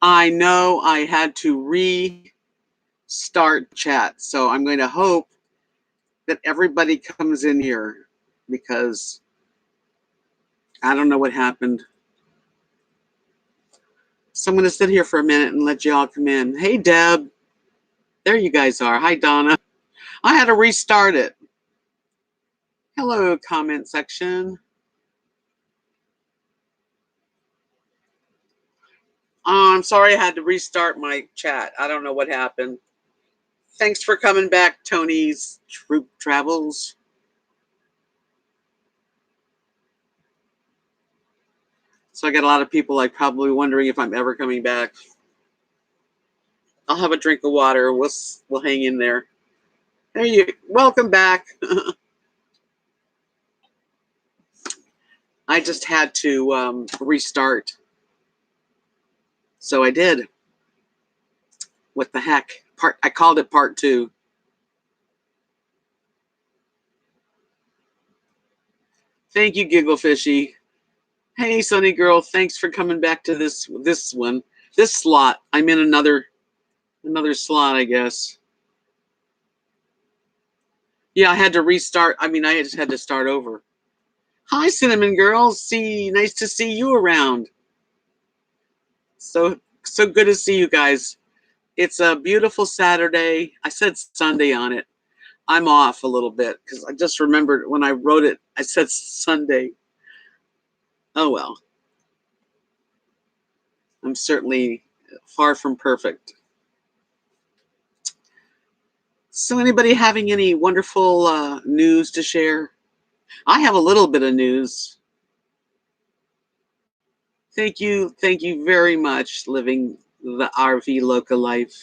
I know I had to restart chat, so I'm going to hope that everybody comes in here because I don't know what happened. So I'm going to sit here for a minute and let you all come in. Hey, Deb. There you guys are. Hi, Donna. I had to restart it. Hello, comment section. I'm sorry I had to restart my chat. I don't know what happened. Thanks for coming back, Tony's Troop Travels. So I got a lot of people like probably wondering if I'm ever coming back. I'll have a drink of water. We'll hang in there. There you. Welcome back. I just had to restart. So I did. What the heck? I called it part 2. Thank you, Giggle Fishy. Hey, Sunny Girl. Thanks for coming back to this one. This slot. I'm in another slot, I guess. Yeah, I had to restart. I mean, I just had to start over. Hi, Cinnamon Girl. Nice to see you around. So good to see you guys. It's a beautiful Saturday. I said Sunday on it. I'm off a little bit because I just remembered when I wrote it, I said Sunday. Oh well. I'm certainly far from perfect. So anybody having any wonderful news to share? I have a little bit of news. Thank you very much, living the RV Loca life.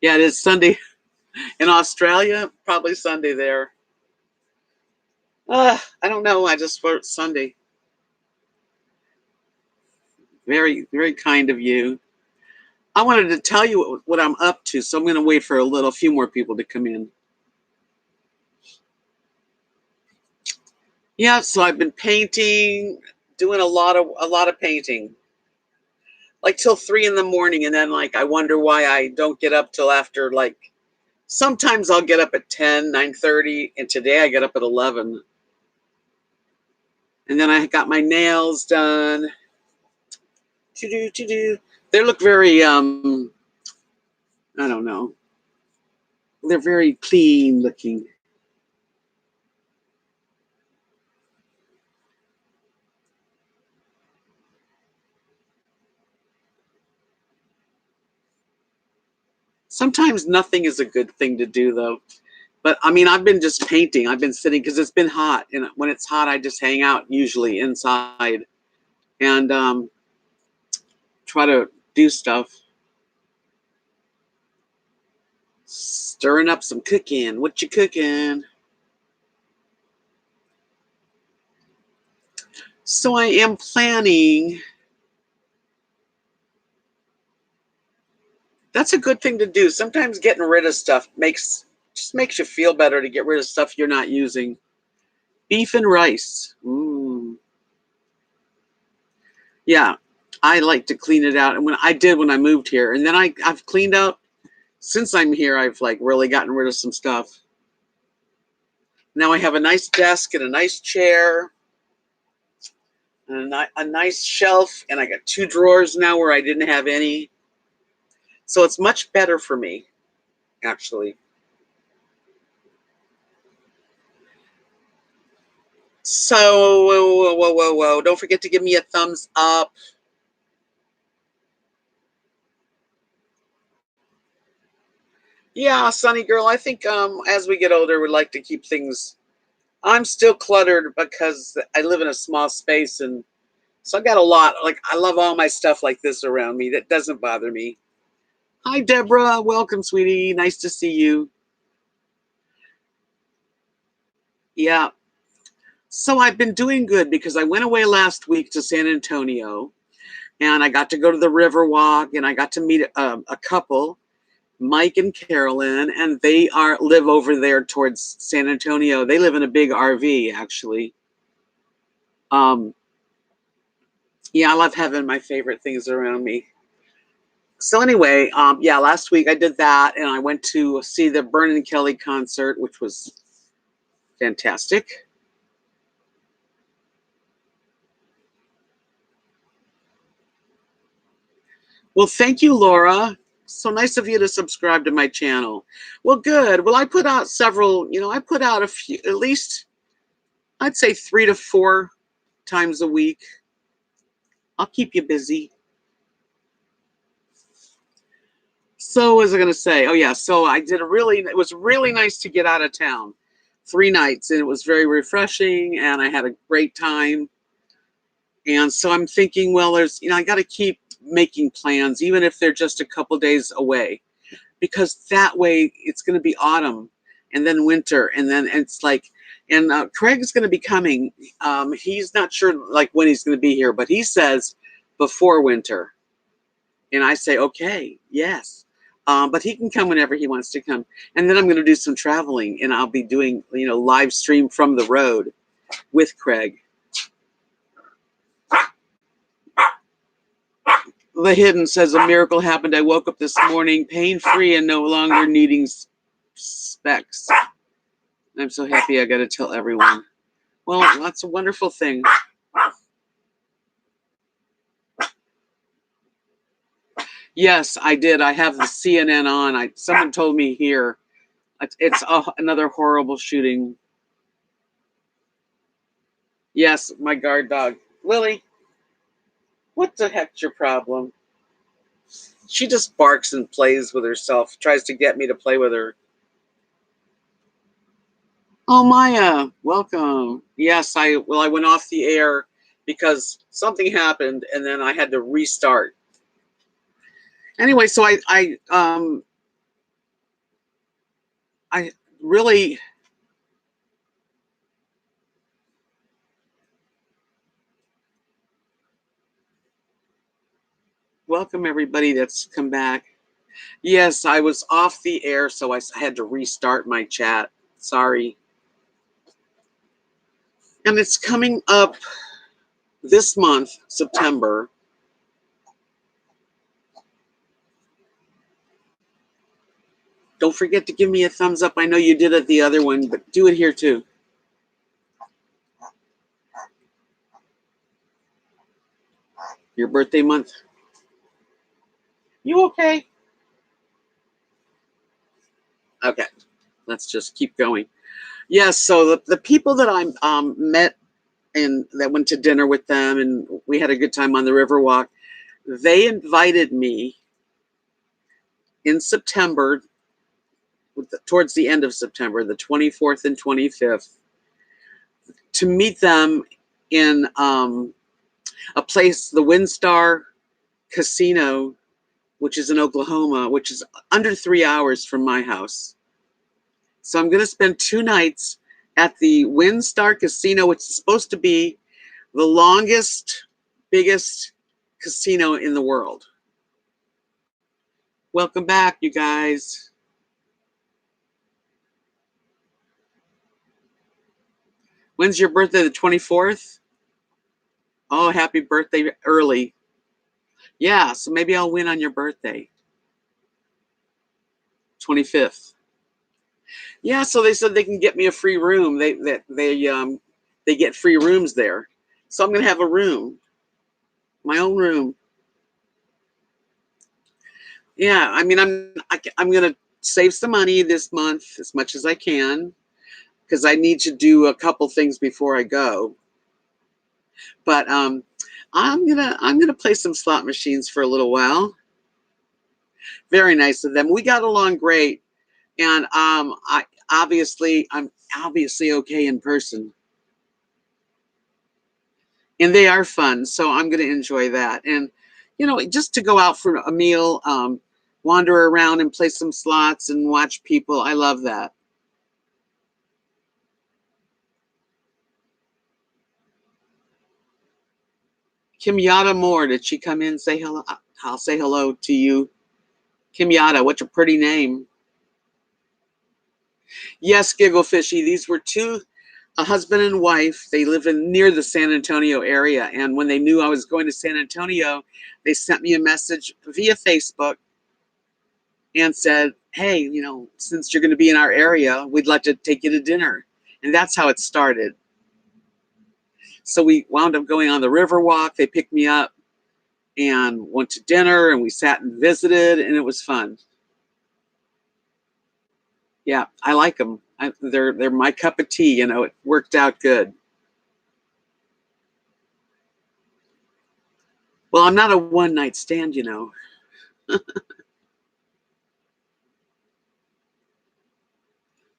Yeah, it is Sunday in Australia, probably Sunday there. I don't know, I just wrote Sunday. Very, very kind of you. I wanted to tell you what I'm up to, so I'm going to wait for a few more people to come in. Yeah, so I've been painting, doing a lot of painting, like till 3 in the morning, and then like I wonder why I don't get up till after like. Sometimes I'll get up at 10, 9:30, and today I get up at 11. And then I got my nails done. They look very I don't know. They're very clean looking. Sometimes nothing is a good thing to do though. But I mean, I've been just painting. I've been sitting because it's been hot, and when it's hot, I just hang out usually inside and try to do stuff. Stirring up some cooking. What you cooking? So I am planning. That's a good thing to do. Sometimes getting rid of stuff makes you feel better to get rid of stuff you're not using. Beef and rice. Ooh. Yeah, I like to clean it out. And when I moved here, and then I've cleaned out since I'm here. I've like really gotten rid of some stuff. Now I have a nice desk and a nice chair and a nice shelf, and I got 2 drawers now where I didn't have any. So it's much better for me, actually. So, whoa. Don't forget to give me a thumbs up. Yeah, Sunny Girl, I think as we get older, we like to keep things. I'm still cluttered because I live in a small space, and so I got a lot. Like, I love all my stuff like this around me. That doesn't bother me. Hi, Deborah. Welcome, sweetie. Nice to see you. Yeah. So I've been doing good because I went away last week to San Antonio, and I got to go to the Riverwalk, and I got to meet a couple, Mike and Carolyn, and they live over there towards San Antonio. They live in a big RV, actually. Um, Yeah, I love having my favorite things around me. So anyway, yeah, last week I did that, and I went to see the Vernon Kelly concert, which was fantastic. Well, thank you, Laura. So nice of you to subscribe to my channel. Well, good. Well, I put out several, I put out a few, at least I'd say 3 to 4 times a week. I'll keep you busy. So, what was I going to say? Oh, yeah. So, it was really nice to get out of town 3 nights, and it was very refreshing, and I had a great time. And so, I'm thinking, well, I got to keep making plans, even if they're just a couple days away, because that way it's going to be autumn and then winter. And then it's like, and Craig's going to be coming. He's not sure like when he's going to be here, but he says before winter. And I say, okay, yes. But he can come whenever he wants to come. And then I'm going to do some traveling, and I'll be doing, live stream from the road with Craig. The Hidden says a miracle happened. I woke up this morning pain-free and no longer needing specs. I'm so happy I got to tell everyone. Well, that's a wonderful thing. Yes, I did. I have the CNN on. Someone told me here. It's another horrible shooting. Yes, my guard dog. Lily, what the heck's your problem? She just barks and plays with herself, tries to get me to play with her. Oh, Maya, welcome. Yes, I went off the air because something happened, and then I had to restart. Anyway, so I really welcome everybody that's come back. Yes, I was off the air, so I had to restart my chat. Sorry. And it's coming up this month, September. Don't forget to give me a thumbs up. I know you did it the other one, but do it here too. Your birthday month. You okay? Okay. Let's just keep going. Yes, so the people that I met and that went to dinner with them, and we had a good time on the Riverwalk, they invited me in September, towards the end of September, the 24th and 25th, to meet them in a place, the WinStar Casino, which is in Oklahoma, which is under 3 hours from my house. So I'm going to spend 2 nights at the WinStar Casino, which is supposed to be the longest, biggest casino in the world. Welcome back, you guys. When's your birthday? The 24th? Oh, happy birthday early. Yeah, so maybe I'll win on your birthday. 25th. Yeah, so they said they can get me a free room. They get free rooms there. So I'm gonna have a room. My own room. Yeah, I mean I'm gonna save some money this month as much as I can because I need to do a couple things before I go. But I'm gonna play some slot machines for a little while. Very nice of them. We got along great, and I'm obviously okay in person, and they are fun. So I'm gonna enjoy that, and just to go out for a meal, wander around and play some slots and watch people. I love that. Kim Yada Moore, did she come in and say hello? I'll say hello to you. Kim Yada, what's a pretty name? Yes, Giggle Fishy. These were two a husband and wife. They live in near the San Antonio area. And when they knew I was going to San Antonio, they sent me a message via Facebook and said, hey, since you're going to be in our area, we'd like to take you to dinner. And that's how it started. So we wound up going on the Riverwalk. They picked me up and went to dinner, and we sat and visited, and it was fun. Yeah, I like them. They're my cup of tea. It worked out good. Well, I'm not a one-night stand.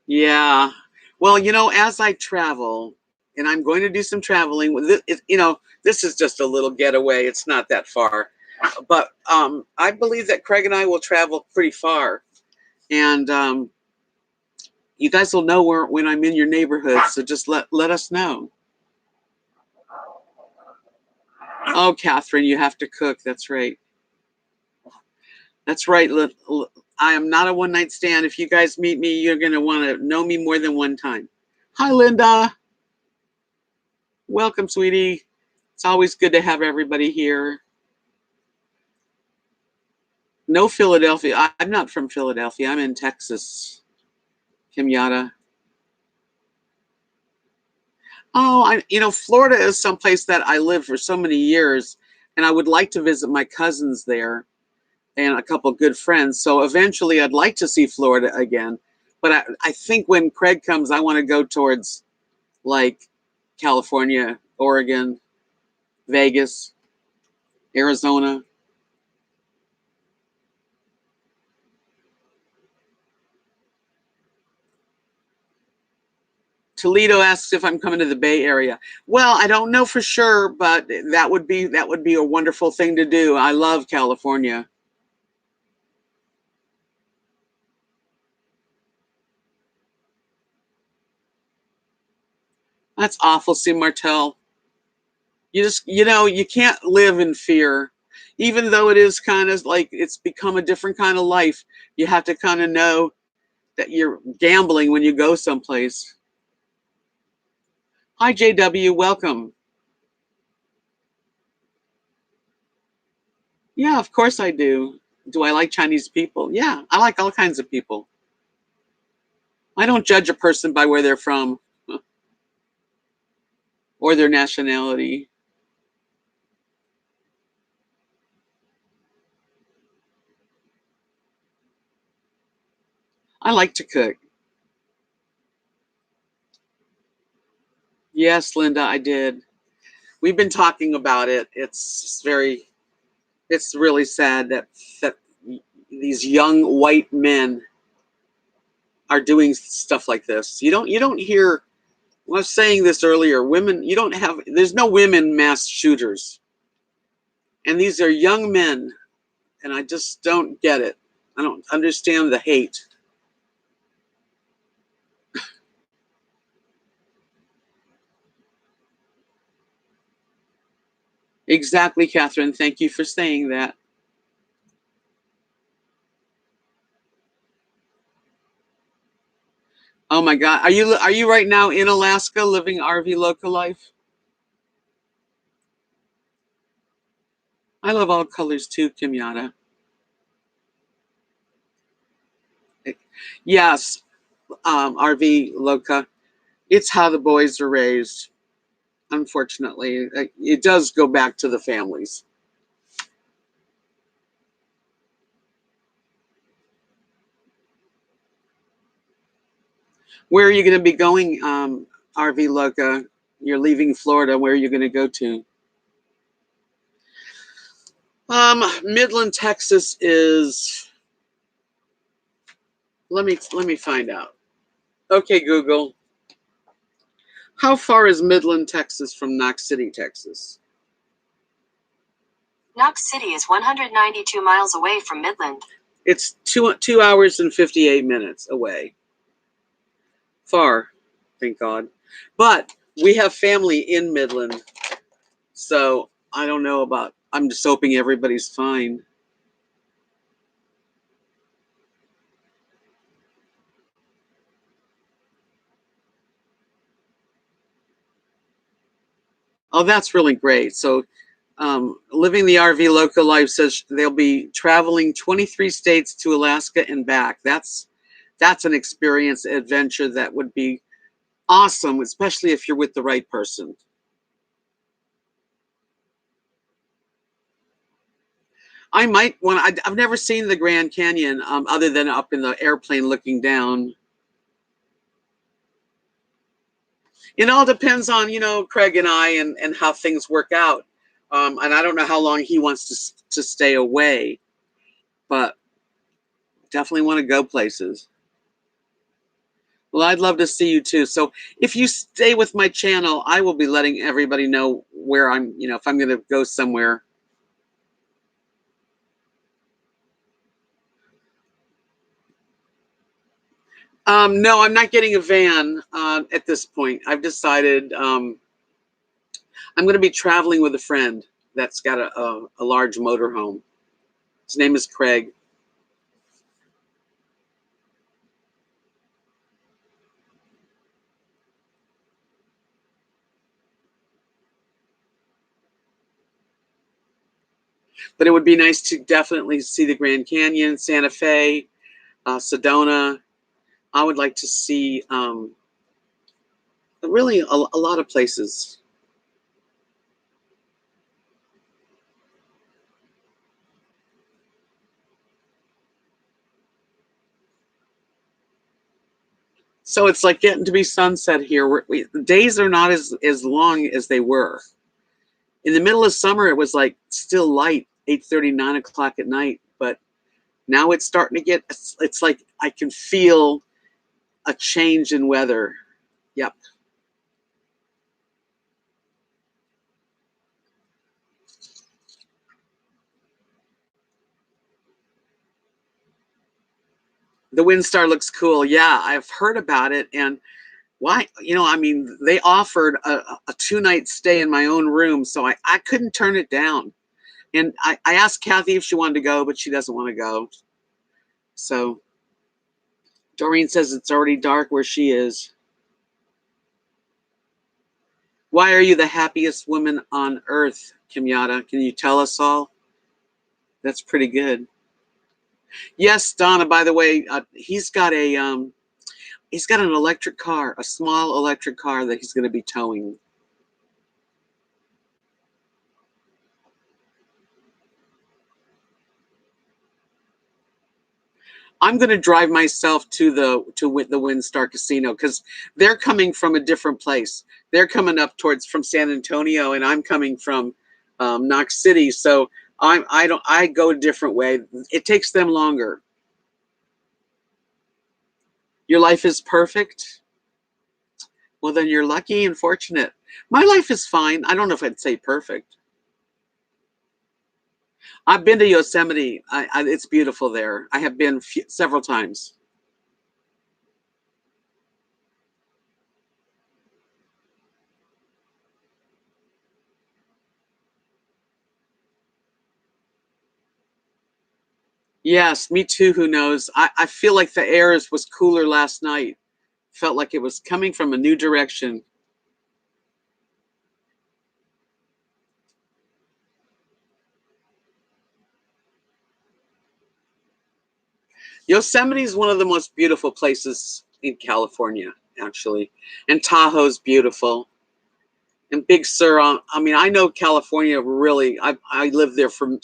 Yeah. Well, as I travel, and I'm going to do some traveling with it, this is just a little getaway. It's not that far. But I believe that Craig and I will travel pretty far. And you guys will know when I'm in your neighborhood. So just let us know. Oh, Catherine, you have to cook. That's right. That's right. I am not a one-night stand. If you guys meet me, you're going to want to know me more than one time. Hi, Linda. Welcome, sweetie. It's always good to have everybody here. No, Philadelphia. I'm not from Philadelphia. I'm in Texas. Kim Yada. Oh, Florida is someplace that I lived for so many years, and I would like to visit my cousins there and a couple good friends. So eventually I'd like to see Florida again. But I think when Craig comes, I want to go towards like California, Oregon, Vegas, Arizona. Toledo asks if I'm coming to the Bay Area. Well, I don't know for sure, but that would be a wonderful thing to do. I love California. That's awful, C. Martel. You can't live in fear, even though it is kind of like it's become a different kind of life. You have to kind of know that you're gambling when you go someplace. Hi, JW. Welcome. Yeah, of course I do. Do I like Chinese people? Yeah, I like all kinds of people. I don't judge a person by where they're from or their nationality. I like to cook. Yes, Linda, I did. We've been talking about it. It's really sad that these young white men are doing stuff like this. You don't hear. I was saying this earlier. Women, you don't have. There's no women mass shooters, and these are young men, and I just don't get it. I don't understand the hate. Exactly, Catherine. Thank you for saying that. Oh my God, are you right now in Alaska living RV local life? I love all colors too, Kimyana. Yes, RV Loca. It's how the boys are raised. Unfortunately, it does go back to the families. Where are you going to be going, RV Loca? You're leaving Florida. Where are you going to go to? Midland, Texas is. Let me find out. Okay, Google. How far is Midland, Texas from Knox City, Texas? Knox City is 192 miles away from Midland. It's 2 hours and 58 minutes away. Far, thank God. But we have family in Midland, so I don't know about. I'm just hoping everybody's fine. Oh, that's really great. So, Living the RV Local Life says they'll be traveling 23 states to Alaska and back. That's an experience adventure that would be awesome, especially if you're with the right person. I might want. I've never seen the Grand Canyon other than up in the airplane looking down. It all depends on Craig and I and how things work out. And I don't know how long he wants to stay away, but definitely want to go places. Well, I'd love to see you too. So if you stay with my channel, I will be letting everybody know where I'm. If I'm going to go somewhere. No, I'm not getting a van at this point. I've decided I'm going to be traveling with a friend that's got a large motorhome. His name is Craig. But it would be nice to definitely see the Grand Canyon, Santa Fe, Sedona. I would like to see really a lot of places. So it's like getting to be sunset here. The days are not as long as they were. In the middle of summer, it was like still light, 8:30, 9 o'clock at night. But now it's starting to get, it's like I can feel a change in weather. Yep. The Windstar looks cool. Yeah, I've heard about it. And why, I mean, they offered a 2-night stay in my own room, so I couldn't turn it down. And I asked Kathy if she wanted to go, but she doesn't want to go. So Doreen says it's already dark where she is. Why are you the happiest woman on earth, Kimyata? Can you tell us all? That's pretty good. Yes, Donna, by the way, he's got an electric car, a small electric car that he's going to be towing. I'm going to drive myself to the Windstar Casino because they're coming from a different place. They're coming up towards from San Antonio, and I'm coming from Knox City. So I go a different way. It takes them longer. Your life is perfect. Well, then you're lucky and fortunate. My life is fine. I don't know if I'd say perfect. I've been to Yosemite. It's beautiful there. I have been several times. Yes, me too. Who knows? I feel like the air was cooler last night. Felt like it was coming from a new direction. Yosemite is one of the most beautiful places in California, actually. And Tahoe's beautiful. And Big Sur, I mean, I know California really. I lived there from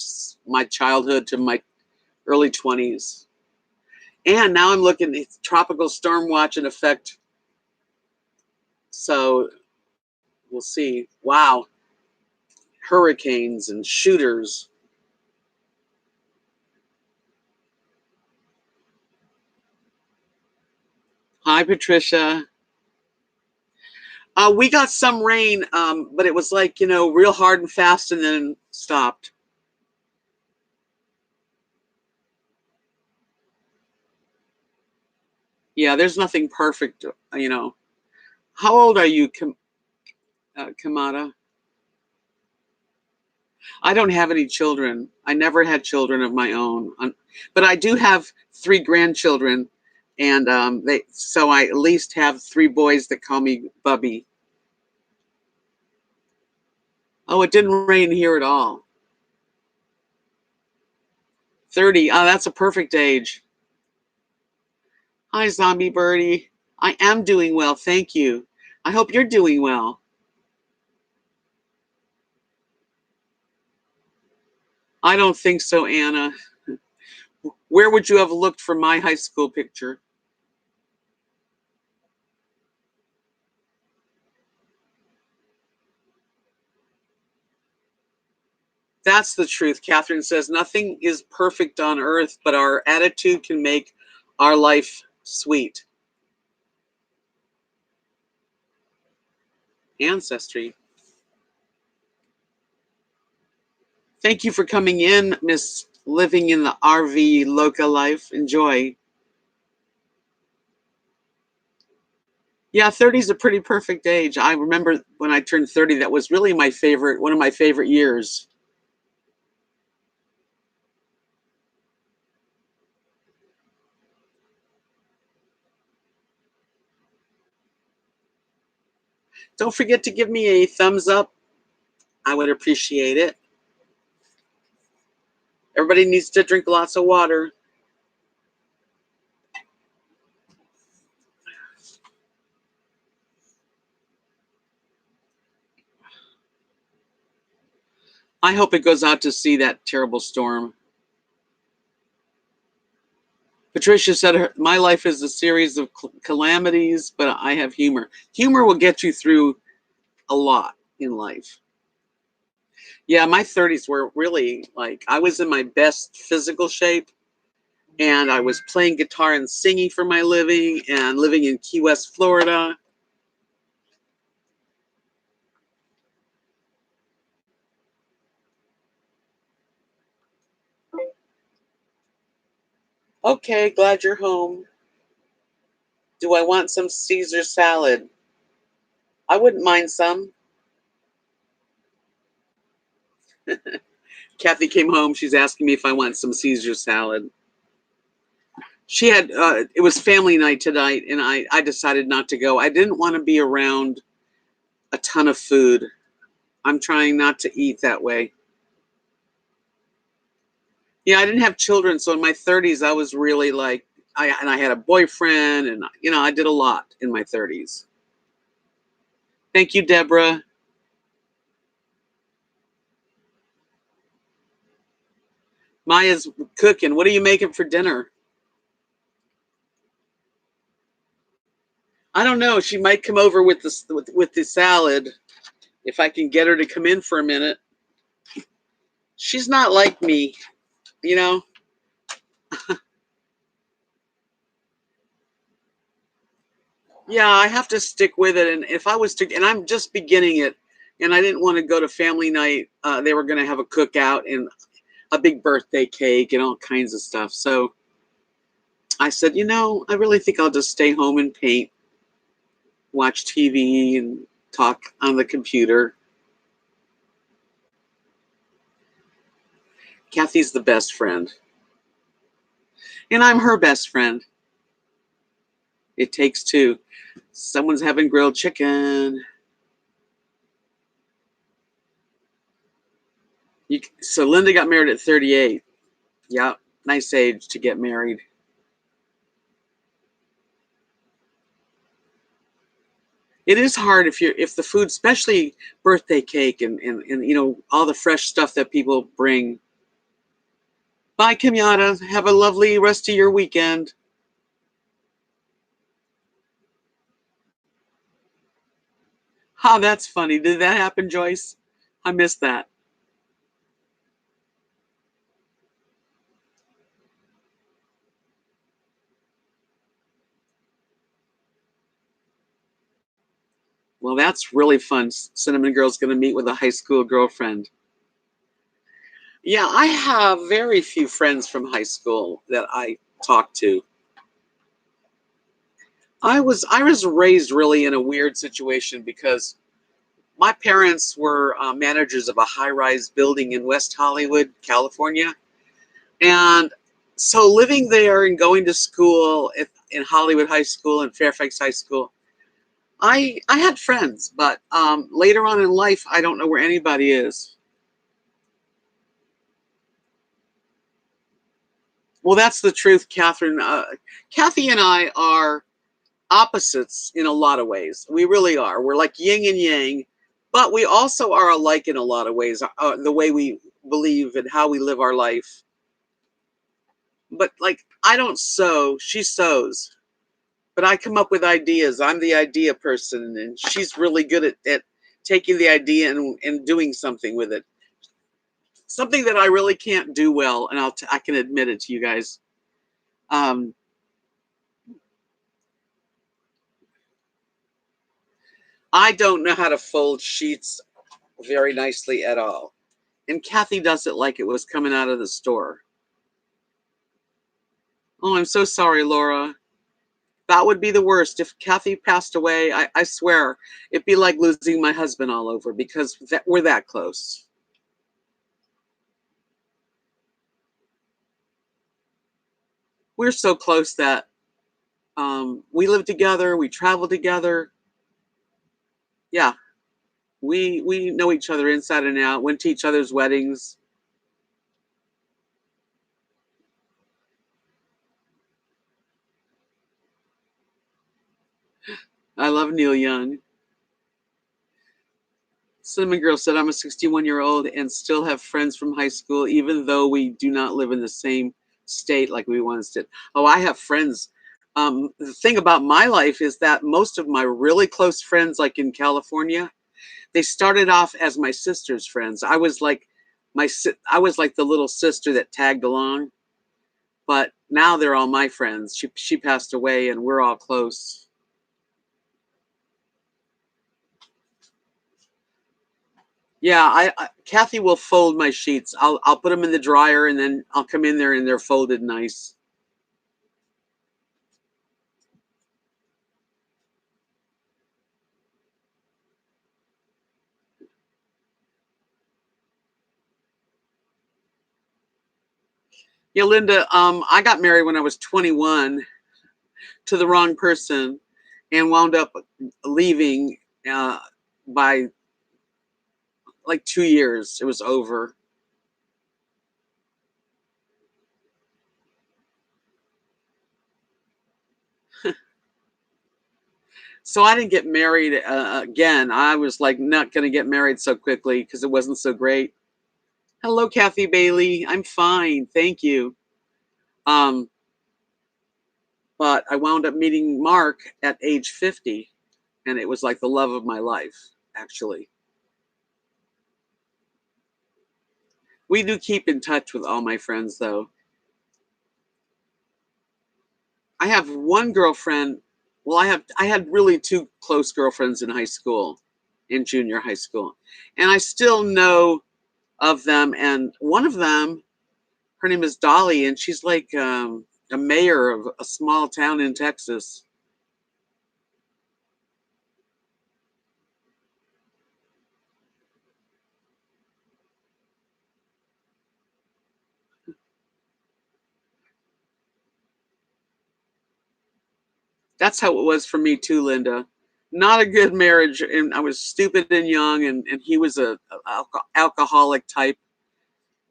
my childhood to my early 20s. And now I'm looking at tropical storm watch in effect. So we'll see. Wow. Hurricanes and shooters. Hi, Patricia. We got some rain, but it was like, real hard and fast and then stopped. Yeah, there's nothing perfect. How old are you, Kamada? I don't have any children. I never had children of my own, but I do have 3 grandchildren, and so I at least have 3 boys that call me Bubby. Oh, it didn't rain here at all. 30. Oh, that's a perfect age. Hi, Zombie Birdie. I am doing well, thank you. I hope you're doing well. I don't think so, Anna. Where would you have looked for my high school picture? That's the truth. Catherine says nothing is perfect on earth, but our attitude can make our life sweet. Ancestry. Thank you for coming in, Miss Living in the RV Loca Life. Enjoy. Yeah, 30 is a pretty perfect age. I remember when I turned 30, that was really one of my favorite years. Don't forget to give me a thumbs up. I would appreciate it. Everybody needs to drink lots of water. I hope it goes out to sea, that terrible storm. Patricia said, my life is a series of calamities, but I have humor. Humor will get you through a lot in life. Yeah, my 30s were really like, I was in my best physical shape, and I was playing guitar and singing for my living and living in Key West, Florida. Okay, glad you're home. Do I want some Caesar salad? I wouldn't mind some. Kathy came home. She's asking me if I want some Caesar salad. She had, it was family night tonight, and I decided not to go. I didn't want to be around a ton of food. I'm trying not to eat that way. Yeah, I didn't have children, so in my 30s, I was really like, I had a boyfriend, and I did a lot in my 30s. Thank you, Deborah. Maya's cooking. What are you making for dinner? I don't know. She might come over with the salad if I can get her to come in for a minute. She's not like me, you know. Yeah, I have to stick with it. And if I was to, and I'm just beginning it, and I didn't want to go to family night. They were going to have a cookout and a big birthday cake and all kinds of stuff. So I said, I really think I'll just stay home and paint, watch TV, and talk on the computer. Kathy's the best friend, and I'm her best friend. It takes two. Someone's having grilled chicken. So Linda got married at 38. Yeah, nice age to get married. It is hard if the food, especially birthday cake and all the fresh stuff that people bring. Bye, Kimyata. Have a lovely rest of your weekend. Oh, that's funny. Did that happen, Joyce? I missed that. Well, that's really fun. Cinnamon Girl's going to meet with a high school girlfriend. Yeah, I have very few friends from high school that I talk to. I was raised really in a weird situation because my parents were managers of a high-rise building in West Hollywood, California, and so living there and going to school in Hollywood High School and Fairfax High School, I had friends, but later on in life, I don't know where anybody is. Well, that's the truth, Catherine. Kathy and I are opposites in a lot of ways. We really are. We're like yin and yang, but we also are alike in a lot of ways. The way we believe and how we live our life. But like, I don't sew; she sews. But I come up with ideas. I'm the idea person, and she's really good at taking the idea and doing something with it. Something that I really can't do well, and I can admit it to you guys. Um, I don't know how to fold sheets very nicely at all. And Kathy does it like it was coming out of the store. Oh, I'm so sorry, Laura. That would be the worst. If Kathy passed away, I swear, it'd be like losing my husband all over because we're that close. We're so close that we live together, we travel together. Yeah, we know each other inside and out, went to each other's weddings. I love Neil Young. Cinnamon Girl said, I'm a 61-year-old and still have friends from high school, even though we do not live in the same state like we once did. Oh, I have friends. The thing about my life is that most of my really close friends, like in California, they started off as my sister's friends. I was like the little sister that tagged along, but now they're all my friends. She passed away, and we're all close. Yeah, Kathy will fold my sheets. I'll put them in the dryer and then I'll come in there and they're folded nice. Yeah, Linda, I got married when I was 21 to the wrong person and wound up leaving uh, by like 2 years. It was over. So I didn't get married again. I was like not going to get married so quickly because it wasn't so great. Hello, Kathy Bailey. I'm fine. Thank you. Um, but I wound up meeting Mark at age 50, and it was like the love of my life, actually. We do keep in touch with all my friends, though. I have one girlfriend. Well, I had really two close girlfriends in high school, in junior high school, and I still know of them. And one of them, her name is Dolly, and she's like a mayor of a small town in Texas. That's how it was for me too, Linda. Not a good marriage, and I was stupid and young, and he was a alcoholic type,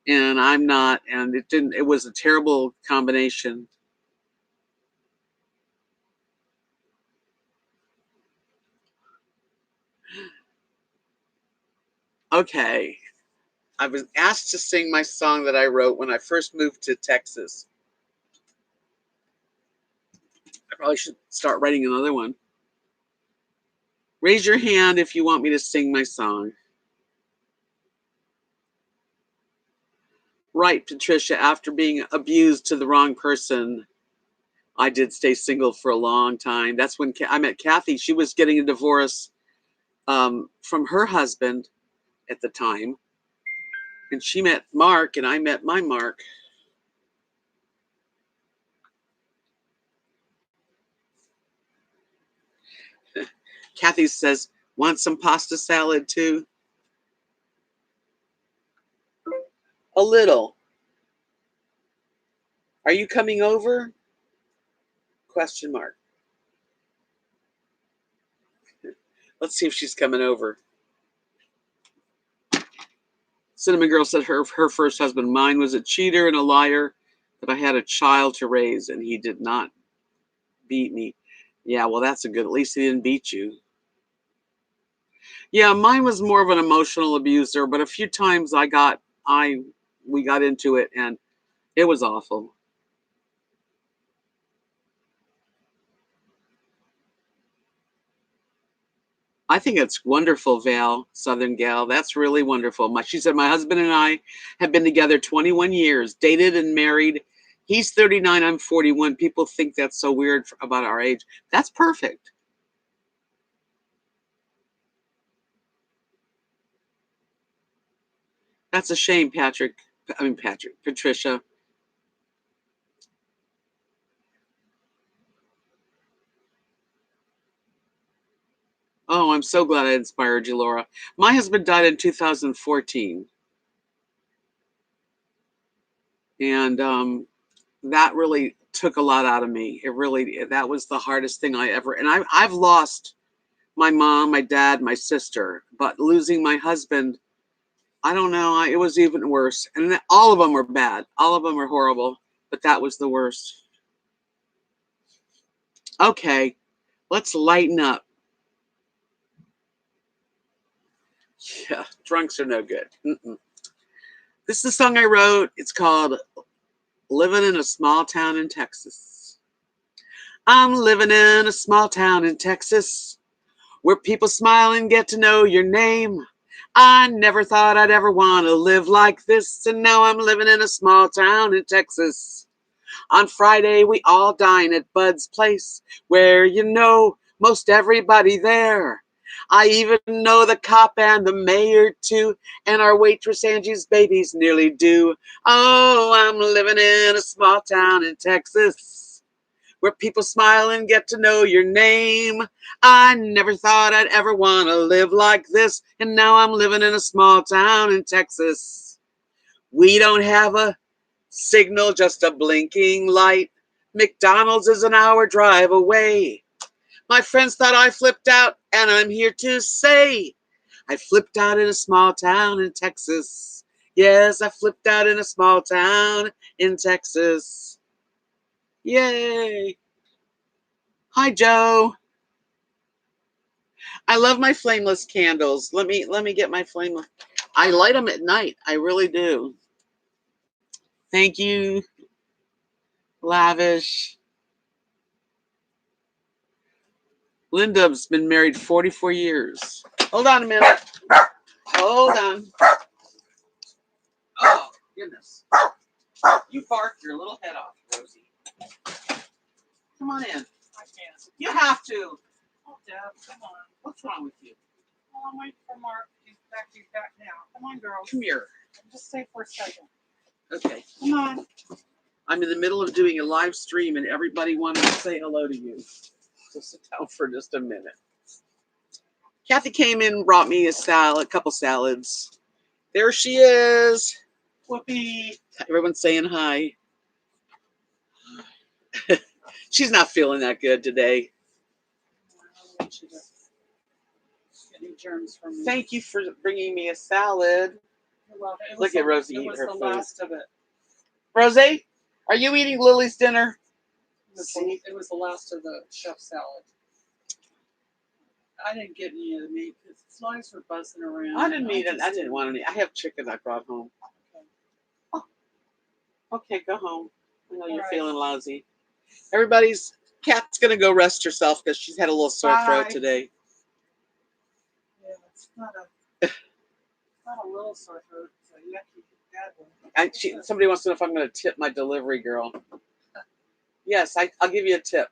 and I'm not, and it didn't. It was a terrible combination. Okay, I was asked to sing my song that I wrote when I first moved to Texas. I probably should start writing another one. Raise your hand if you want me to sing my song. Right, Patricia, after being abused to the wrong person, I did stay single for a long time. That's when I met Kathy. She was getting a divorce from her husband at the time. And she met Mark, and I met my Mark. Kathy says, want some pasta salad too? A little. Are you coming over? Question mark. Let's see if she's coming over. Cinnamon Girl said her first husband, mine was a cheater and a liar, but I had a child to raise and he did not beat me. Yeah, well, that's a good. At least he didn't beat you. Yeah, mine was more of an emotional abuser, but a few times we got into it and it was awful. I think it's wonderful, Val, Southern Gal. That's really wonderful. She said my husband and I have been together 21 years, dated and married. He's 39, I'm 41. People think that's so weird about our age. That's perfect. That's a shame, Patricia. Oh, I'm so glad I inspired you, Laura. My husband died in 2014. And that really took a lot out of me. That was the hardest thing and I've lost my mom, my dad, my sister, but losing my husband, I don't know, it was even worse. And all of them were bad. All of them were horrible, but that was the worst. Okay, let's lighten up. Yeah, drunks are no good. This is the song I wrote. It's called Living in a Small Town in Texas. I'm living in a small town in Texas where people smile and get to know your name. I never thought I'd ever want to live like this, and now I'm living in a small town in Texas. On Friday, we all dine at Bud's place, where you know most everybody there. I even know the cop and the mayor too, and our waitress Angie's baby's nearly due. Oh, I'm living in a small town in Texas, where people smile and get to know your name. I never thought I'd ever want to live like this, and now I'm living in a small town in Texas. We don't have a signal, just a blinking light. McDonald's is an hour drive away. My friends thought I flipped out, and I'm here to say I flipped out in a small town in Texas. Yes, I flipped out in a small town in Texas. Yay! Hi, Joe. I love my flameless candles. Let me get my flameless. I light them at night. I really do. Thank you, Lavish. Linda's been married 44 years. Hold on a minute. Hold on. Oh, goodness. You barked your little head off, Rosie. Come on in. I can't. You have to. Oh, Deb, come on. What's wrong with you? Well, I'm waiting for Mark. He's back now. Come on, girl. Come here. Just stay for a second. Okay. Come on. I'm in the middle of doing a live stream, and everybody wanted to say hello to you. So sit down for just a minute. Kathy came in and brought me a couple salads. There she is. Whoopee. Everyone's saying hi. She's not feeling that good today. Germs from me. Thank you for bringing me a salad. Look at Rosie eat her food. Last of it. Rosie, are you eating Lily's dinner? It was the last of the chef salad. I didn't get any of the meat because the flies were buzzing around. I didn't want any. I have chicken I brought home. Okay. Oh. Okay, go home. I know you're feeling lousy. Cat's gonna go rest herself because she's had a little sore throat today. Yeah, it's not a little sore throat. So you have to get that one. Somebody wants to know if I'm going to tip my delivery girl. Yes, I'll give you a tip.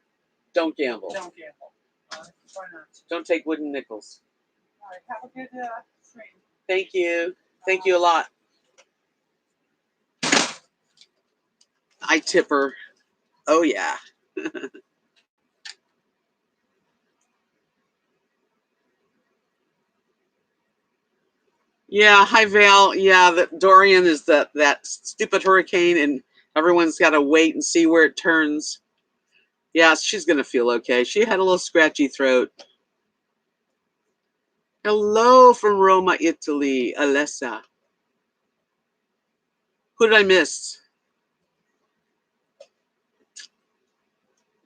Don't gamble. Don't gamble. Why not? Don't take wooden nickels. All right. Have a good stream. Thank you. Thank you a lot. I tip her. Oh, yeah. Yeah, hi Val. Yeah, that Dorian is that stupid hurricane, and everyone's got to wait and see where it turns. Yeah, she's gonna feel okay. She had a little scratchy throat. Hello from Roma, Italy, Alessa. Who did I miss?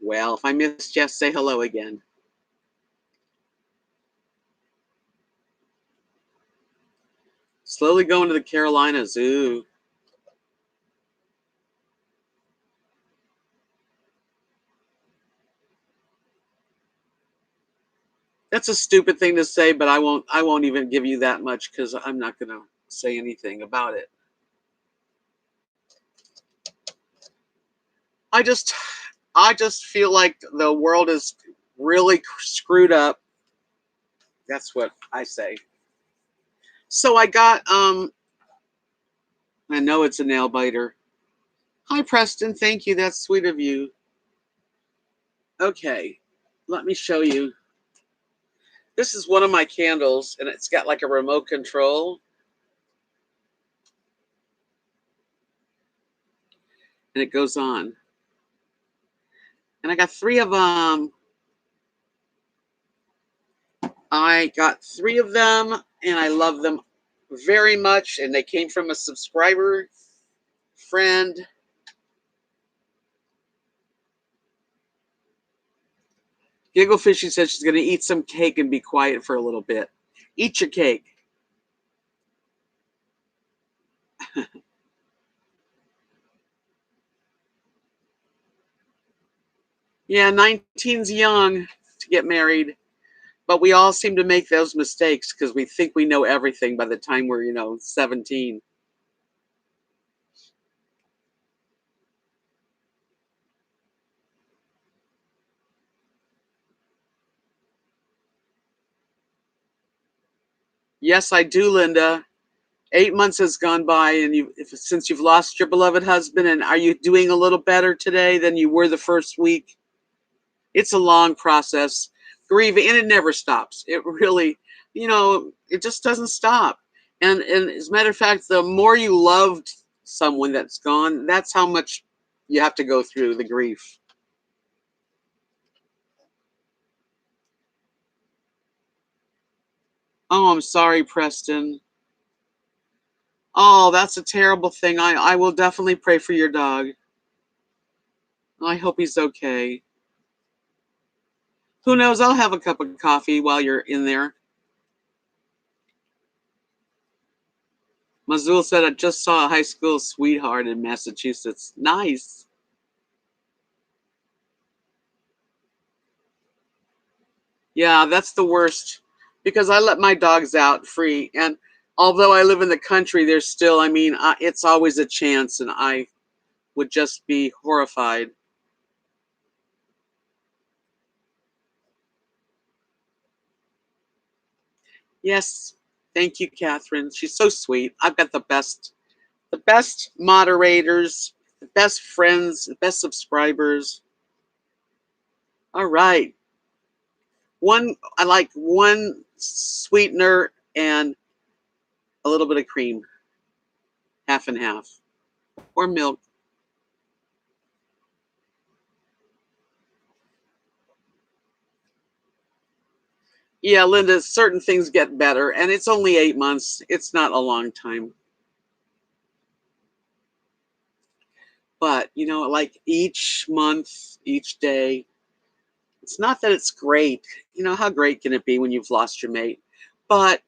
Well, if I missed Jess, say hello again. Slowly going to the Carolinas. Ooh. That's a stupid thing to say, but I won't even give you that much because I'm not gonna say anything about it. I just feel like the world is really screwed up. That's what I say. So I got I know it's a nail biter. Hi Preston, thank you. That's sweet of you. Okay, let me show you. This is one of my candles, and it's got like a remote control. And it goes on. And I got 3 of them. I got 3 of them, and I love them very much. And they came from a subscriber friend. Giggle Fishy said she's going to eat some cake and be quiet for a little bit. Eat your cake. Yeah, 19's young to get married, but we all seem to make those mistakes because we think we know everything by the time we're, 17. Yes, I do, Linda. 8 months has gone by, and since you've lost your beloved husband, and are you doing a little better today than you were the first week? It's a long process, grieving, and it never stops. It really, it just doesn't stop. And as a matter of fact, the more you loved someone that's gone, that's how much you have to go through the grief. Oh, I'm sorry, Preston. Oh, that's a terrible thing. I will definitely pray for your dog. I hope he's okay. Who knows? I'll have a cup of coffee while you're in there. Mazul said, I just saw a high school sweetheart in Massachusetts. Nice. Yeah, that's the worst because I let my dogs out free. And although I live in the country, there's still, it's always a chance, and I would just be horrified. Yes. Thank you, Catherine. She's so sweet. I've got the best moderators, the best friends, the best subscribers. All right. I like one sweetener and a little bit of cream, half and half, or milk. Yeah, Linda, certain things get better, and it's only 8 months. It's not a long time. But, like each month, each day, it's not that it's great. How great can it be when you've lost your mate? But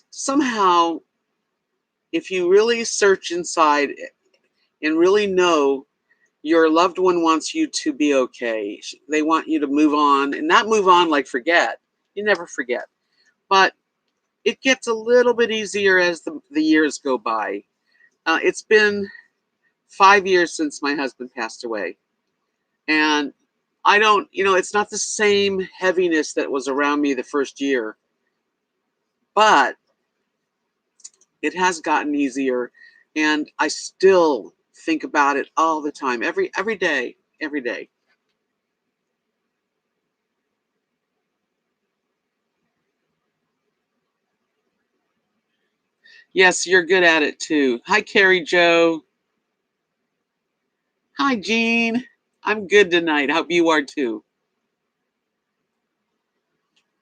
somehow, if you really search inside and really know your loved one wants you to be okay, they want you to move on, and not move on like forget. You never forget. But it gets a little bit easier as the years go by. It's been 5 years since my husband passed away. And I don't, it's not the same heaviness that was around me the first year, but it has gotten easier. And I still think about it all the time, every day, every day. Yes, you're good at it too. Hi, Carrie Joe. Hi, Jean. I'm good tonight. I hope you are too.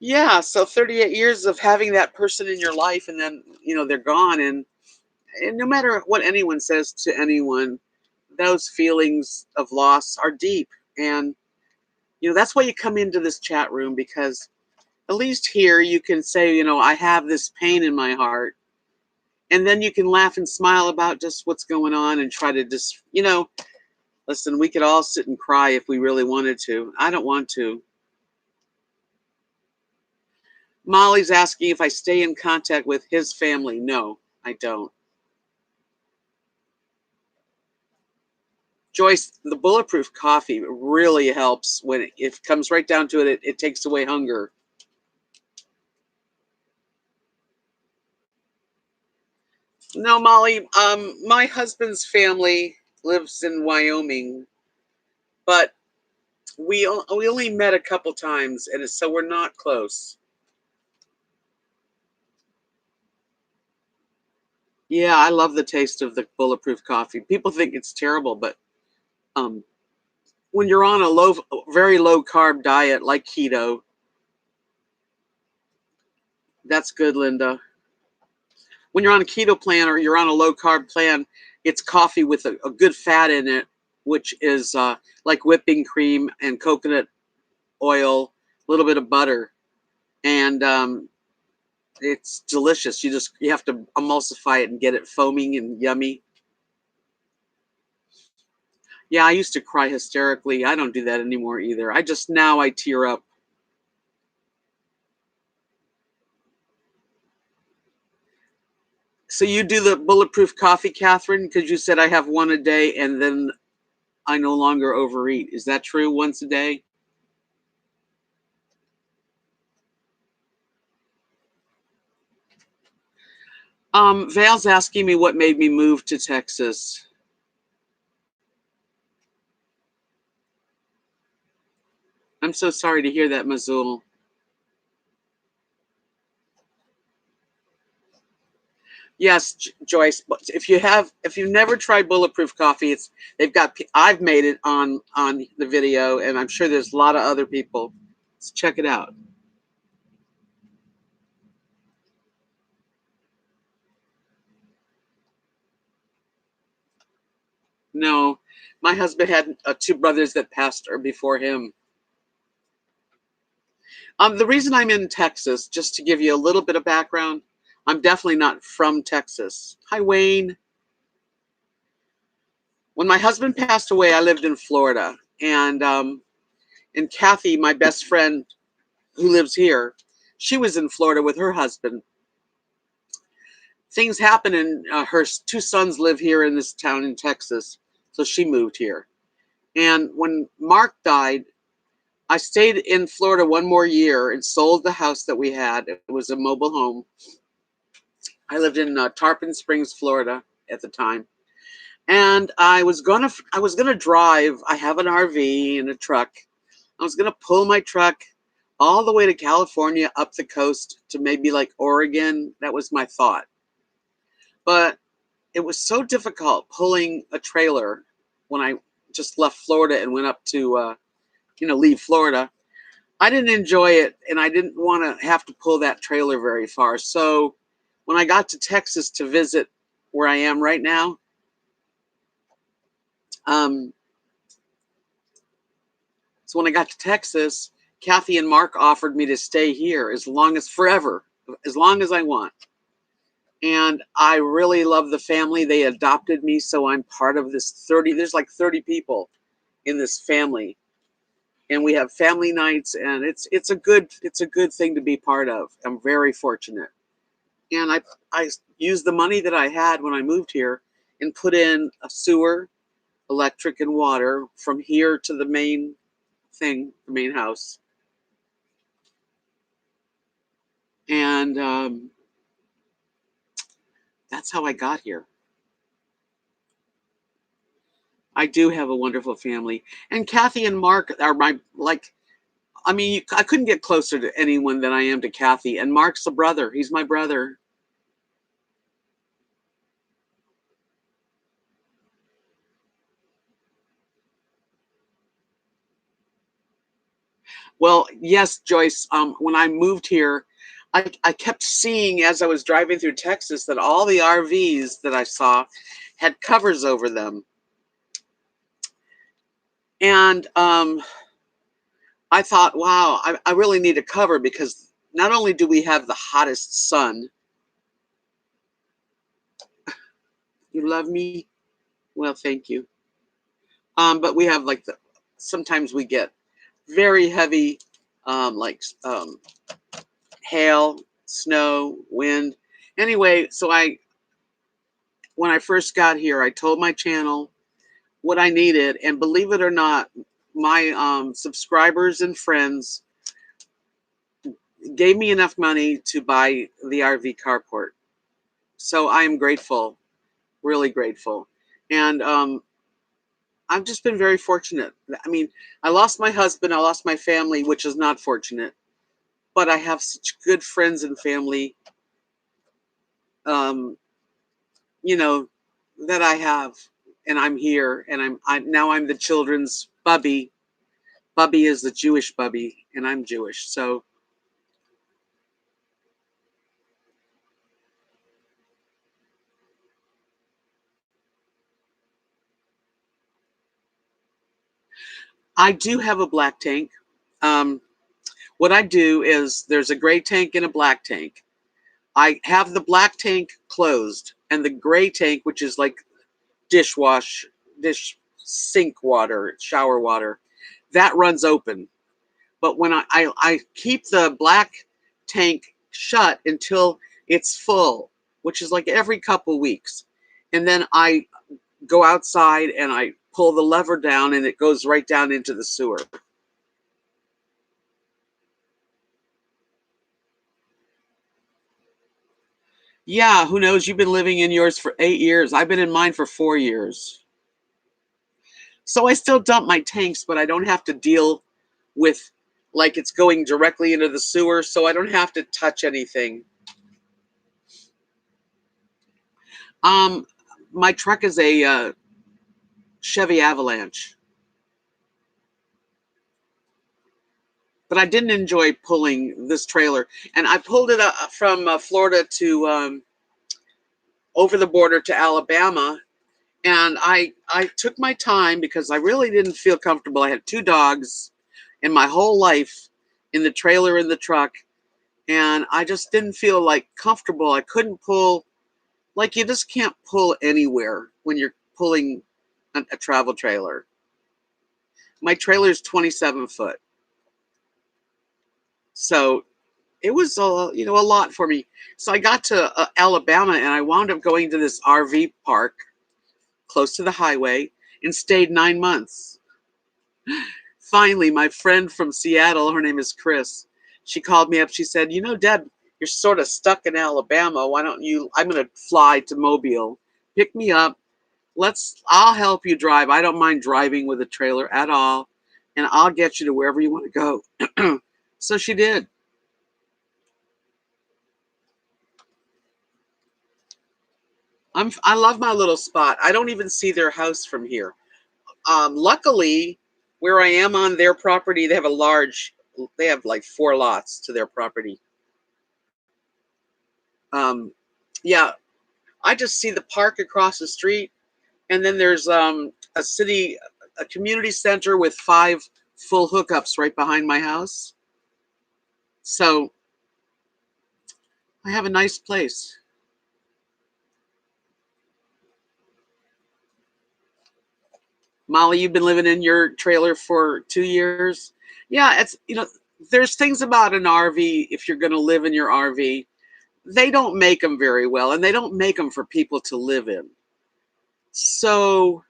Yeah, so 38 years of having that person in your life, and then they're gone, and no matter what anyone says to anyone, those feelings of loss are deep. And that's why you come into this chat room, because at least here you can say, I have this pain in my heart, and then you can laugh and smile about just what's going on and try to just, listen, we could all sit and cry if we really wanted to. I don't want to. Molly's asking if I stay in contact with his family. No, I don't. Joyce, the bulletproof coffee really helps when if it comes right down to it, it takes away hunger. No, Molly, my husband's family lives in Wyoming, but we only met a couple times, and so we're not close. Yeah, I love the taste of the bulletproof coffee. People think it's terrible, but um, when you're on a very low carb diet like keto, that's good, Linda. When you're on a keto plan or you're on a low carb plan, it's coffee with a good fat in it, which is like whipping cream and coconut oil, a little bit of butter, and it's delicious. You have to emulsify it and get it foaming and yummy. Yeah, I used to cry hysterically. I don't do that anymore either. I tear up. So you do the bulletproof coffee, Catherine, because you said I have one a day and then I no longer overeat. Is that true? Once a day? Val's asking me what made me move to Texas. I'm so sorry to hear that, Mazul. Yes, Joyce. But if you've never tried bulletproof coffee, I've made it on the video, and I'm sure there's a lot of other people. So check it out. No, my husband had two brothers that passed before him. The reason I'm in Texas, just to give you a little bit of background, I'm definitely not from Texas. Hi, Wayne. When my husband passed away, I lived in Florida, and Kathy, my best friend who lives here, she was in Florida with her husband. Things happen, and her two sons live here in this town in Texas, so she moved here. And when Mark died, I stayed in Florida one more year and sold the house that we had. It was a mobile home. I lived in Tarpon Springs, Florida at the time, and I was gonna drive. I have an RV and a truck. I was gonna pull my truck all the way to California, up the coast to maybe like Oregon. That was my thought, but it was so difficult pulling a trailer when I just left Florida and went up to leave Florida. I didn't enjoy it, and I didn't want to have to pull that trailer very far. So when I got to Texas to visit where I am right now, um, so when I got to Texas, Kathy and Mark offered me to stay here as long as forever, as long as I want. And I really love the family. They adopted me, so I'm part of this 30. There's like 30 people in this family, and we have family nights, and it's a good thing to be part of. I'm very fortunate. And I used the money that I had when I moved here and put in a sewer, electric, and water from here to the main house. And that's how I got here. I do have a wonderful family, and Kathy and Mark are my like. I mean, I couldn't get closer to anyone than I am to Kathy. And Mark's a brother. He's my brother. Well, yes, Joyce. When I moved here, I kept seeing as I was driving through Texas that all the RVs that I saw had covers over them. And I thought, wow, I really need a cover because not only do we have the hottest sun, you love me? Well, thank you. But we have like sometimes we get very heavy, like hail, snow, wind. Anyway, so when I first got here, I told my channel what I needed, and believe it or not, my subscribers and friends gave me enough money to buy the RV carport. So I am grateful, really grateful, and I've just been very fortunate. I mean, I lost my husband, I lost my family, which is not fortunate, but I have such good friends and family, um, you know, that I have, and I'm here, and I'm the children's bubby. Bubby is the Jewish bubby, and I'm Jewish, so I do have a black tank. Um, what I do is there's a gray tank and a black tank. I have the black tank closed, and the gray tank, which is like dish sink water, shower water, that runs open. But when I keep the black tank shut until it's full, which is like every couple weeks. And then I go outside and I pull the lever down and it goes right down into the sewer. Yeah, who knows? You've been living in yours for 8 years. I've been in mine for 4 years. So I still dump my tanks, but I don't have to deal with like it's going directly into the sewer, so I don't have to touch anything. Um, my truck is a Chevy Avalanche, but I didn't enjoy pulling this trailer, and I pulled it from Florida to over the border to Alabama, and I took my time because I really didn't feel comfortable. I had two dogs, and my whole life in the trailer in the truck, and I just didn't feel like comfortable. I couldn't pull like you just can't pull anywhere when you're pulling a travel trailer. My trailer is 27 foot, so it was a lot for me. So I got to Alabama, and I wound up going to this RV park close to the highway and stayed 9 months. Finally, my friend from Seattle, her name is Chris, she called me up. She said, Deb, you're sort of stuck in Alabama. Why don't you? I'm going to fly to Mobile. Pick me up. I'll help you drive. I don't mind driving with a trailer at all. And I'll get you to wherever you want to go. So she did. I love my little spot. I don't even see their house from here. Luckily, where I am on their property, they have like 4 lots to their property. Um, yeah, I just see the park across the street, and then there's a community center with 5 full hookups right behind my house. So I have a nice place. Molly, you've been living in your trailer for 2 years. Yeah, there's things about an RV if you're going to live in your RV. They don't make them very well, and they don't make them for people to live in. So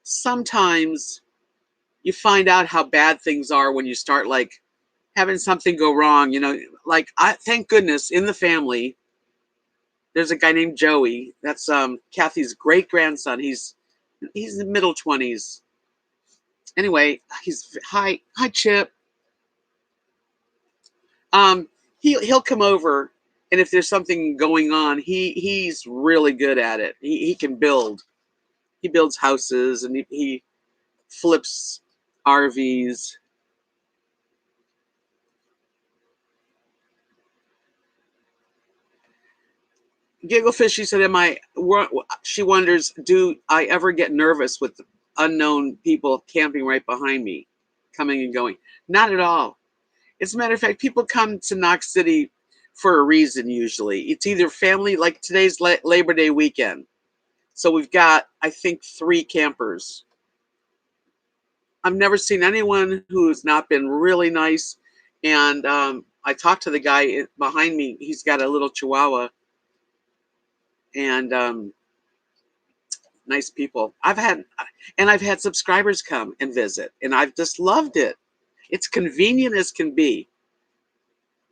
sometimes you find out how bad things are when you start like having something go wrong. Like I thank goodness in the family there's a guy named Joey. That's Kathy's great grandson. He's in the middle 20s. Anyway, he's hi Chip. Um, he'll come over, and if there's something going on, he's really good at it. He can build. He builds houses, and he flips RVs. Gigglefish, she said, she wonders, do I ever get nervous with unknown people camping right behind me, coming and going? Not at all. As a matter of fact, people come to Knox City for a reason usually. It's either family, like today's Labor Day weekend. So we've got, I think, 3 campers. I've never seen anyone who's not been really nice. And I talked to the guy behind me. He's got a little Chihuahua. And nice people. I've had subscribers come and visit, and I've just loved it. It's convenient as can be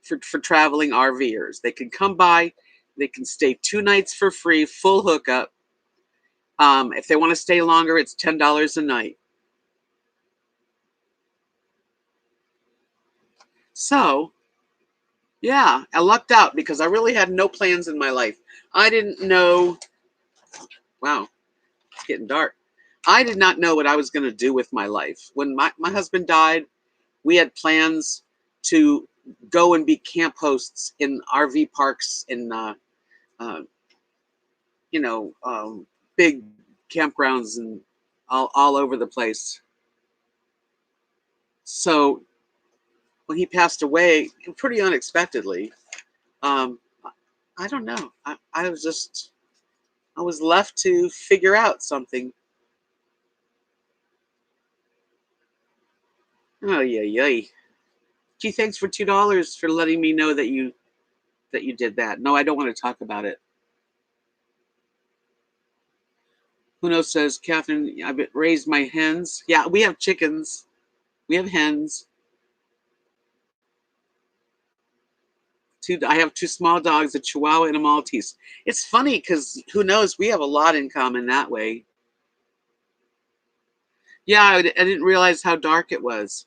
for traveling RVers. They can come by, they can stay 2 nights for free, full hookup. If they want to stay longer, it's $10 a night. So, yeah, I lucked out because I really had no plans in my life. I didn't know. Wow, it's getting dark. I did not know what I was going to do with my life. When my husband died, we had plans to go and be camp hosts in RV parks in, you know, big campgrounds and all over the place. So when he passed away, pretty unexpectedly, um, I don't know. I was left to figure out something. Oh yeah, yeah. Gee, thanks for $2 for letting me know that you did that. No, I don't want to talk about it. Uno says, Catherine, I've raised my hens. Yeah, we have chickens. We have hens. I have 2 small dogs, a Chihuahua and a Maltese. It's funny because who knows? We have a lot in common that way. Yeah, I didn't realize how dark it was.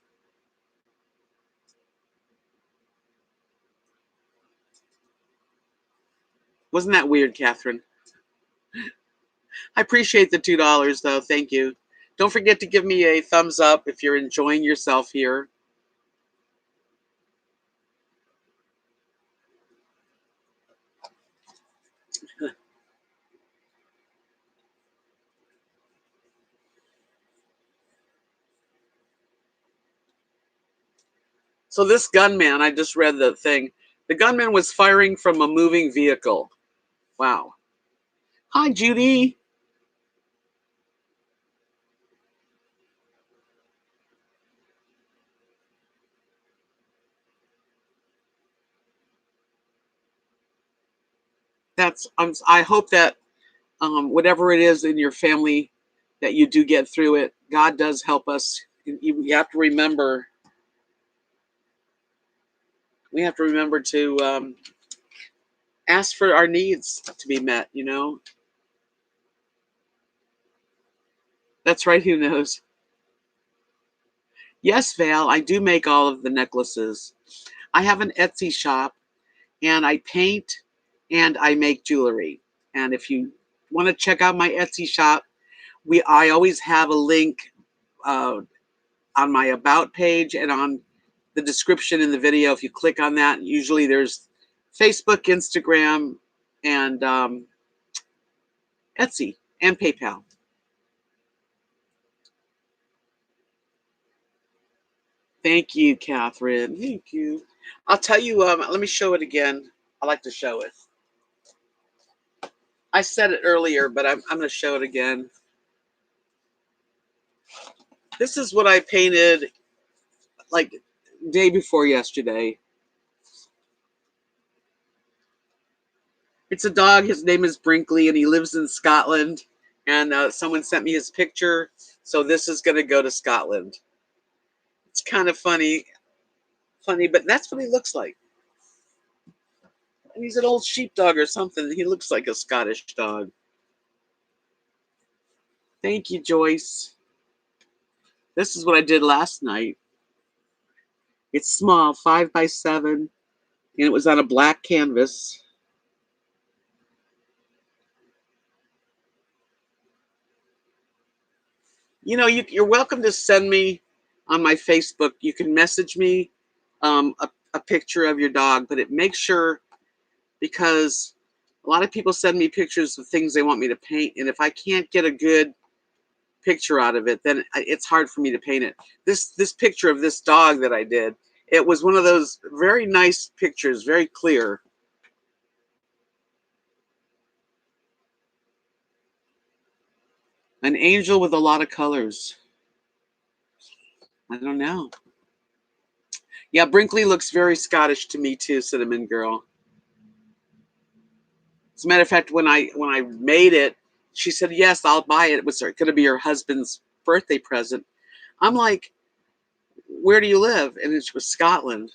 Wasn't that weird, Catherine? I appreciate the $2, though. Thank you. Don't forget to give me a thumbs up if you're enjoying yourself here. So this gunman, I just read the thing. The gunman was firing from a moving vehicle. Wow. Hi, Judy. I hope that whatever it is in your family that you do get through it, God does help us. You have to remember. We have to remember to ask for our needs to be met. That's right. Who knows? Yes, Val. I do make all of the necklaces. I have an Etsy shop, and I paint and I make jewelry. And if you want to check out my Etsy shop, I always have a link uh, on my about page and on the description in the video. If you click on that, usually there's Facebook, Instagram, and Etsy and PayPal. Thank you, Catherine. Thank you. I'll tell you, let me show it again. I like to show it. I said it earlier, but I'm going to show it again. This is what I painted like day before yesterday. It's a dog. His name is Brinkley, and he lives in Scotland. And someone sent me his picture, so this is going to go to Scotland. It's kind of funny, but that's what he looks like. And he's an old sheepdog or something. He looks like a Scottish dog. Thank you, Joyce. This is what I did last night. It's small, 5x7, and it was on a black canvas. You're welcome to send me on my Facebook. You can message me a picture of your dog, but make sure, because A lot of people send me pictures of things they want me to paint, and if I can't get a good picture out of it, then it's hard for me to paint it. This picture of this dog that I did, it was one of those very nice pictures, very clear. An angel with a lot of colors. I don't know. Yeah, Brinkley looks very Scottish to me too, Cinnamon Girl. As a matter of fact, when I made it, she said, "Yes, I'll buy it. It was going to be her husband's birthday present." I'm like, "Where do you live?" And it was Scotland.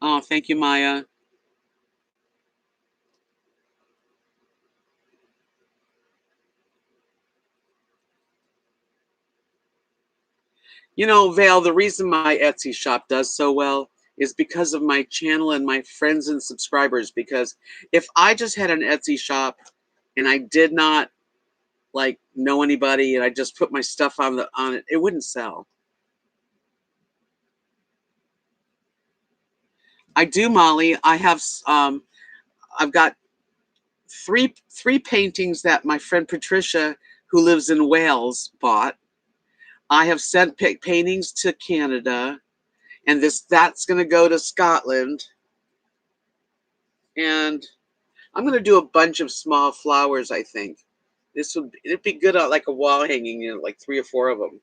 Oh, thank you, Maya. You know, Val, the reason my Etsy shop does so well is because of my channel and my friends and subscribers. Because if I just had an Etsy shop and I did not like know anybody and I just put my stuff on it, it wouldn't sell. I do, Molly. I've got three paintings that my friend Patricia, who lives in Wales, bought. I have sent paintings to Canada, and that's going to go to Scotland. And I'm going to do a bunch of small flowers. I think it'd be good on like a wall hanging, like 3 or 4 of them.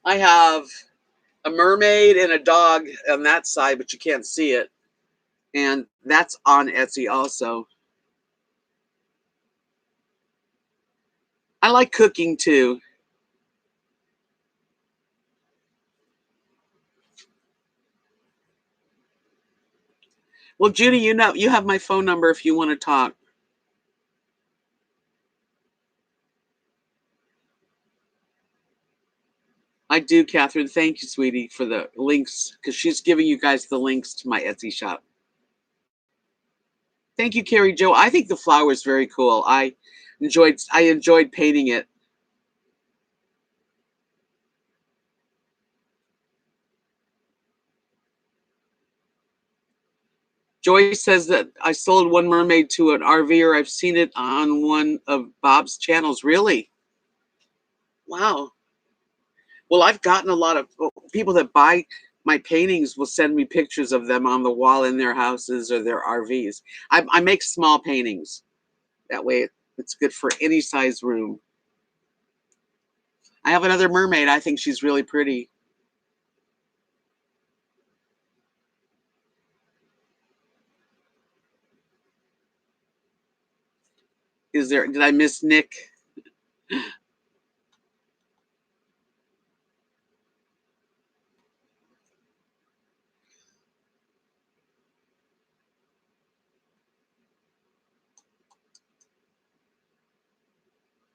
I have a mermaid and a dog on that side, but you can't see it, and that's on Etsy also. I like cooking too. Well, Judy, you know you have my phone number if you want to talk. I do, Catherine. Thank you, sweetie, for the links because she's giving you guys the links to my Etsy shop. Thank you, Carrie Joe. I think the flower is very cool. I enjoyed painting it. Joyce says that I sold one mermaid to an RVer. I've seen it on one of Bob's channels. Really? Wow. Well, I've gotten a lot of people that buy my paintings will send me pictures of them on the wall in their houses or their RVs. I make small paintings. That way it's good for any size room. I have another mermaid. I think she's really pretty. Did I miss Nick?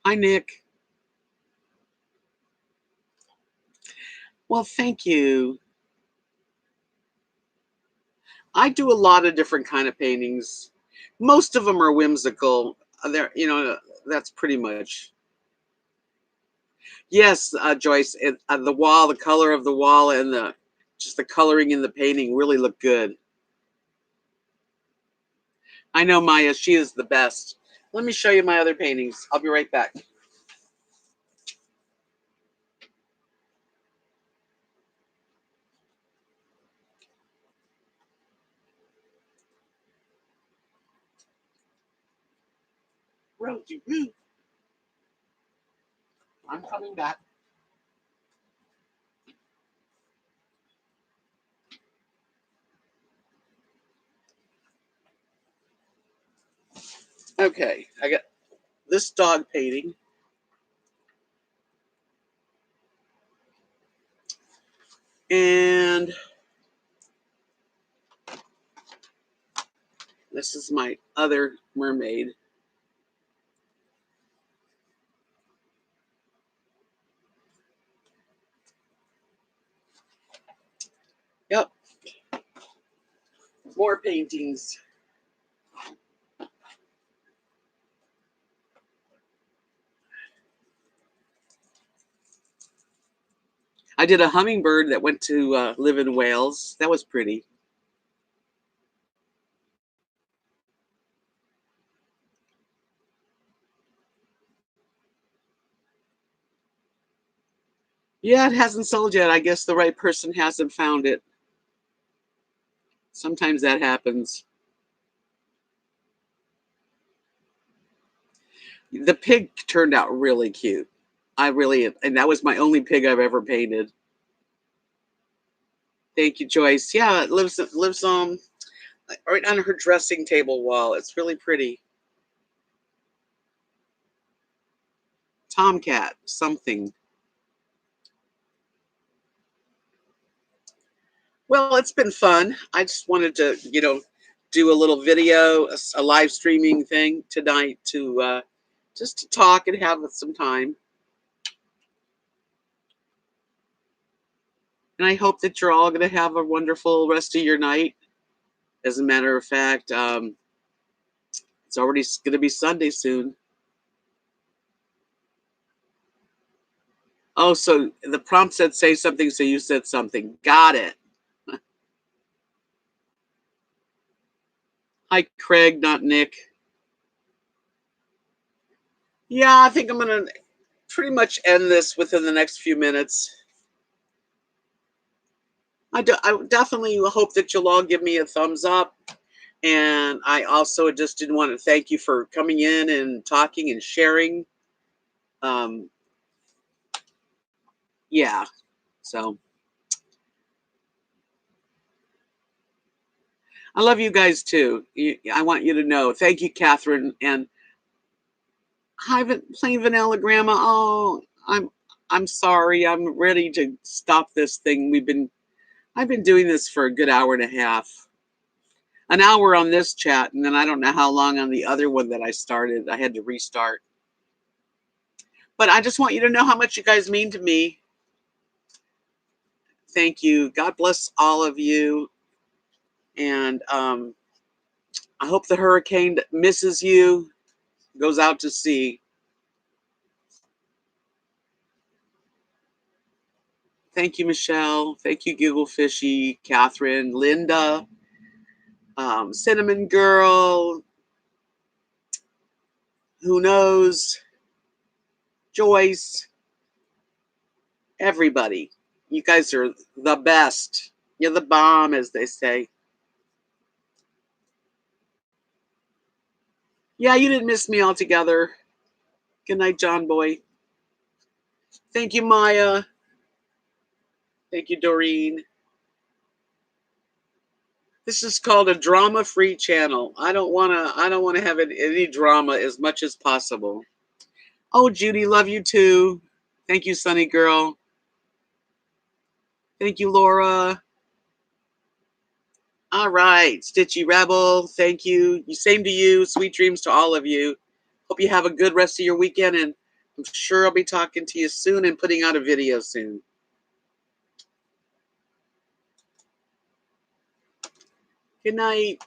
Hi, Nick. Well, thank you. I do a lot of different kind of paintings. Most of them are whimsical. That's pretty much. Yes, Joyce. The wall, the color of the wall, and the coloring in the painting really look good. I know Maya. She is the best. Let me show you my other paintings. I'll be right back. Rosie, I'm coming back. Okay, I got this dog painting. And this is my other mermaid. Yep, more paintings. I did a hummingbird that went to live in Wales. That was pretty. Yeah, it hasn't sold yet. I guess the right person hasn't found it. Sometimes that happens. The pig turned out really cute. And that was my only pig I've ever painted. Thank you, Joyce. Yeah, it lives right on her dressing table wall. It's really pretty. Tomcat, something. Well, it's been fun. I just wanted to, do a little video, a live streaming thing tonight to just to talk and have some time. And I hope that you're all going to have a wonderful rest of your night. As a matter of fact, it's already going to be Sunday soon. Oh, so the prompt said say something, so you said something. Got it. Hi, Craig, not Nick. Yeah, I think I'm going to pretty much end this within the next few minutes. I definitely hope that you'll all give me a thumbs up. And I also just didn't want to thank you for coming in and talking and sharing. Um, yeah, so I love you guys too. I want you to know. Thank you, Catherine. And hi, plain vanilla grandma. Oh, I'm sorry. I'm ready to stop this thing. I've been doing this for a good hour and a half. An hour on this chat, and then I don't know how long on the other one that I started. I had to restart. But I just want you to know how much you guys mean to me. Thank you. God bless all of you. And I hope the hurricane that misses you goes out to sea. Thank you, Michelle. Thank you, Giggle Fishy, Catherine, Linda, Cinnamon Girl, who knows, Joyce, everybody. You guys are the best. You're the bomb, as they say. Yeah, you didn't miss me altogether. Good night, John Boy. Thank you, Maya. Thank you, Doreen. This is called a drama-free channel. I don't wanna have any drama as much as possible. Oh, Judy, love you too. Thank you, Sunny Girl. Thank you, Laura. All right, Stitchy Rebel. Thank you. Same to you. Sweet dreams to all of you. Hope you have a good rest of your weekend, and I'm sure I'll be talking to you soon and putting out a video soon. Good night.